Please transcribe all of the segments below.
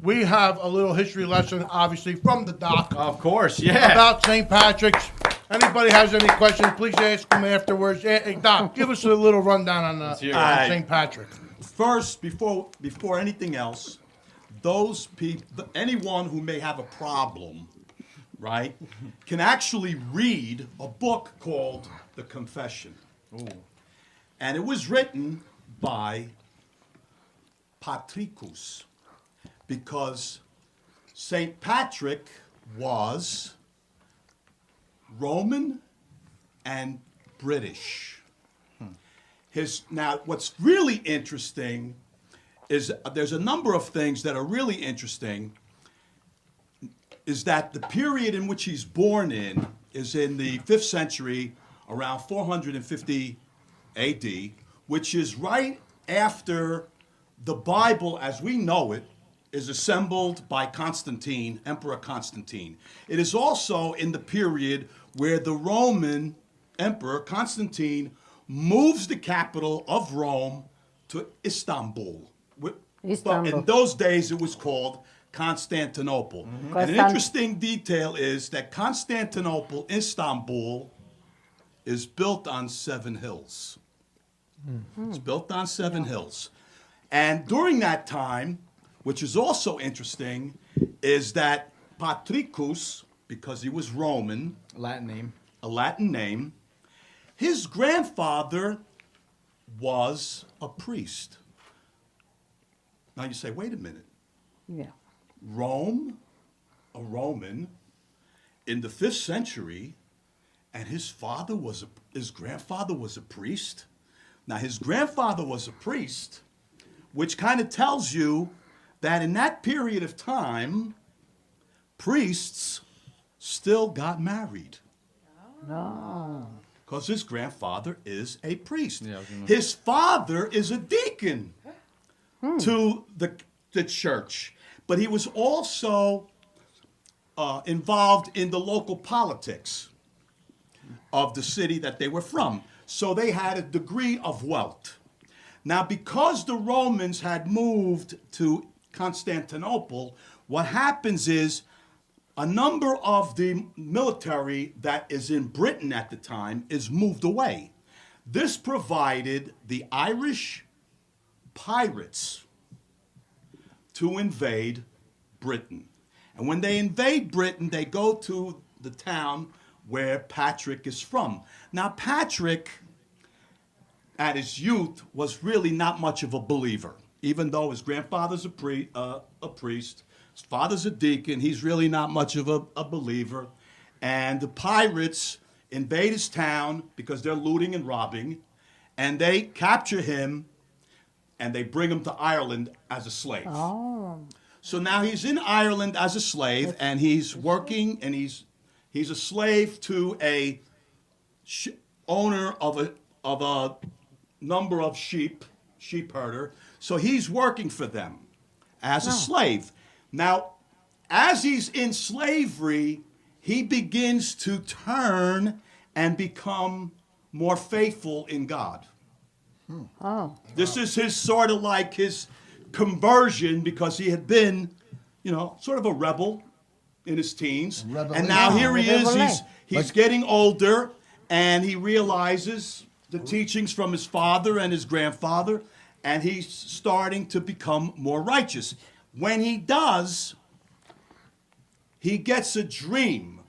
we have a little history lesson, obviously, from the doc Of course, yeah. about St. Patrick's. Anybody has any questions, please ask them afterwards. Hey, Doc, give us a little rundown on hear it. on St. Patrick. First, before anything else, those people, anyone who may have a problem, right, can actually read a book called The Confession. Ooh. And it was written by Patricus because St. Patrick was Roman and British. Now, what's really interesting is there's a number of things that are really interesting. Is that the period in which he's born in is in the 5th century, around 450 AD, which is right after the Bible as we know it is assembled by Constantine, Emperor Constantine. It is also in the period where the Roman Emperor Constantine moves the capital of Rome to Istanbul. But in those days it was called Constantinople. And an interesting detail is that Constantinople, Istanbul, is built on 7 hills. It's built on 7 hills. And during that time, which is also interesting, is that Patricus, because he was Roman, Latin name. a Latin name, his grandfather was a priest. Now you say, wait a minute. Yeah. Rome, a Roman, in the 5th century, and his grandfather was a priest. Now his grandfather was a priest, which kind of tells you that in that period of time, priests still got married. No. Because his grandfather is a priest. Yeah, His father is a deacon to the church. But he was also involved in the local politics of the city that they were from. So they had a degree of wealth. Now, because the Romans had moved to Constantinople, what happens is a number of the military that is in Britain at the time is moved away. This provided the Irish pirates to invade Britain. And when they invade Britain, they go to the town where Patrick is from. Now, Patrick, at his youth, was really not much of a believer. Even though his grandfather's a priest, his father's a deacon, he's really not much of a believer. And the pirates invade his town because they're looting and robbing, and they capture him, and they bring him to Ireland as a slave. Oh. So now he's in Ireland as a slave, and he's working, and he's a slave to a owner of a number of sheep herder. So he's working for them as a slave. Now, as he's in slavery, he begins to turn and become more faithful in God. Oh. This is his sort of like his conversion, because he had been, sort of a rebel in his teens. And now here he is, he's getting older, and he realizes the teachings from his father and his grandfather, and he's starting to become more righteous. When he does, he gets a dream.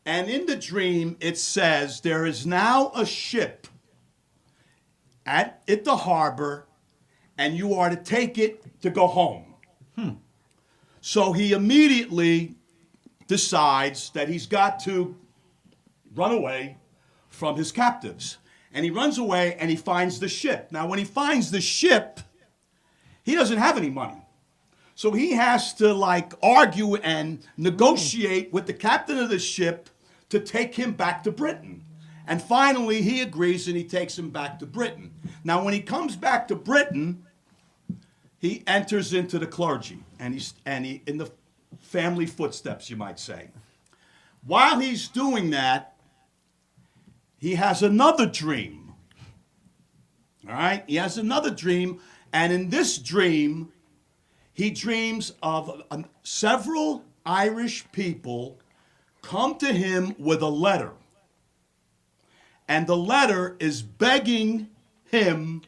And in the dream, it says, there is now a ship at the harbor, and you are to take it to go home. So he immediately decides that he's got to run away from his captives. And he runs away and he finds the ship. Now, when he finds the ship, he doesn't have any money. So he has to argue and negotiate with the captain of the ship to take him back to Britain. And finally, he agrees and he takes him back to Britain. Now, when he comes back to Britain, he enters into the clergy, and he in the family footsteps, you might say. While he's doing that, he has another dream. All right? He has another dream, and in this dream, he dreams of several Irish people come to him with a letter. And the letter is begging him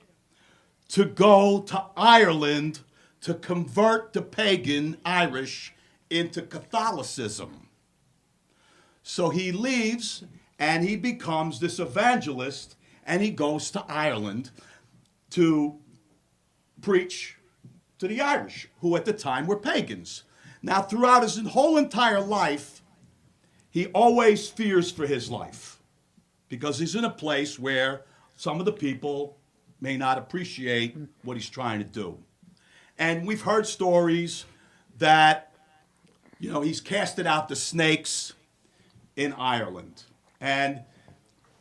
to go to Ireland to convert the pagan Irish into Catholicism. So he leaves and he becomes this evangelist, and he goes to Ireland to preach to the Irish, who at the time were pagans. Now, throughout his whole entire life, he always fears for his life because he's in a place where some of the people may not appreciate what he's trying to do. And we've heard stories that, he's casted out the snakes in Ireland. And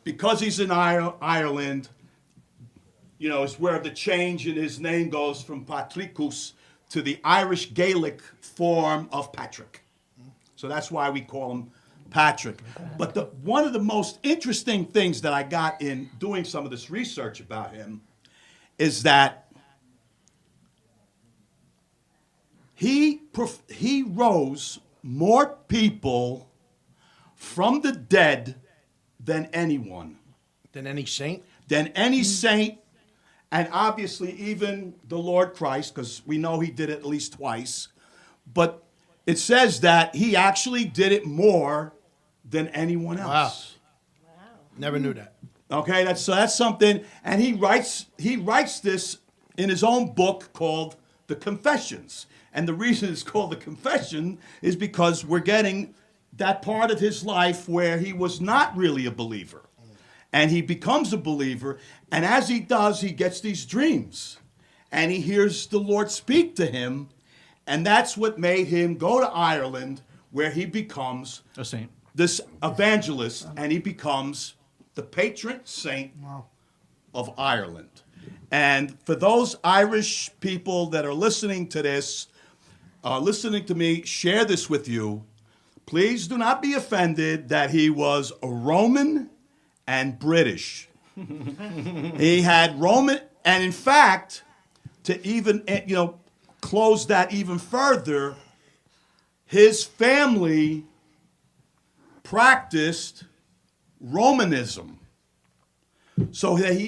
because he's in Ireland, it's where the change in his name goes from Patricus to the Irish Gaelic form of Patrick. So that's why we call him Patrick. But one of the most interesting things that I got in doing some of this research about him is that he rose more people from the dead than anyone. Than any saint? Than any saint, and obviously even the Lord Christ, because we know he did it at least twice. But it says that he actually did it more than anyone else. Wow. Never knew that. Okay, that's something. And he writes this in his own book called The Confessions. And the reason it's called The Confession is because we're getting that part of his life where he was not really a believer. And he becomes a believer, and as he does, he gets these dreams. And he hears the Lord speak to him, and that's what made him go to Ireland, where he becomes a saint, this evangelist, and he becomes the patron saint of Ireland. And for those Irish people that are listening to this, listening to me share this with you, please do not be offended that he was a Roman and British. He had Roman, and in fact, to even close that even further, his family practiced Romanism. So that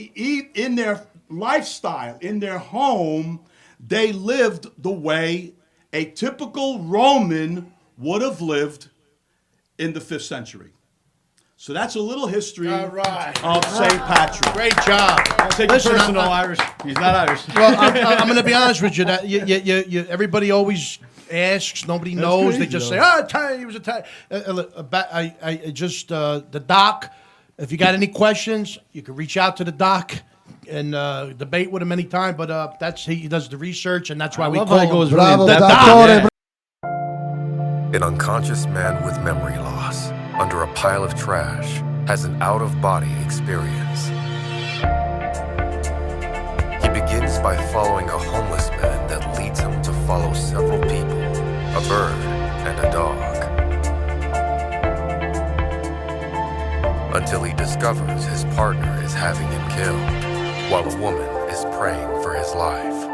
in their lifestyle, in their home, they lived the way a typical Roman would have lived in the 5th century. So that's a little history All right. of St. Patrick. Great job. take it personal, Irish. He's not Irish. Well, I'm going to be honest with you. That you, everybody always asks. Nobody knows. They crazy, just though. say, "Oh, Italian. He was Italian." I just the doc. If you got any questions, you can reach out to the doc and debate with him anytime. But he does the research, and that's why we love call how he him goes Bravo, really in depth. dottore. An unconscious man with memory loss under a pile of trash has an out-of-body experience. He begins by following a homeless man that leads him to follow several people, a bird, and a dog. Until he discovers his partner is having him killed, while a woman is praying for his life.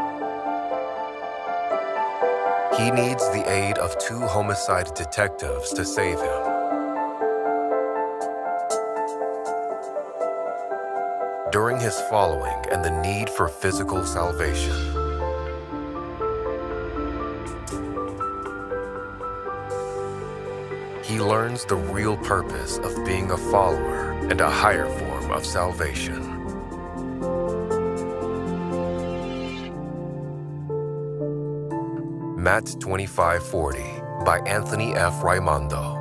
He needs the aid of 2 homicide detectives to save him. During his following and the need for physical salvation, he learns the real purpose of being a follower and a higher form of salvation. Matt 2540 by Anthony F. Raimondo.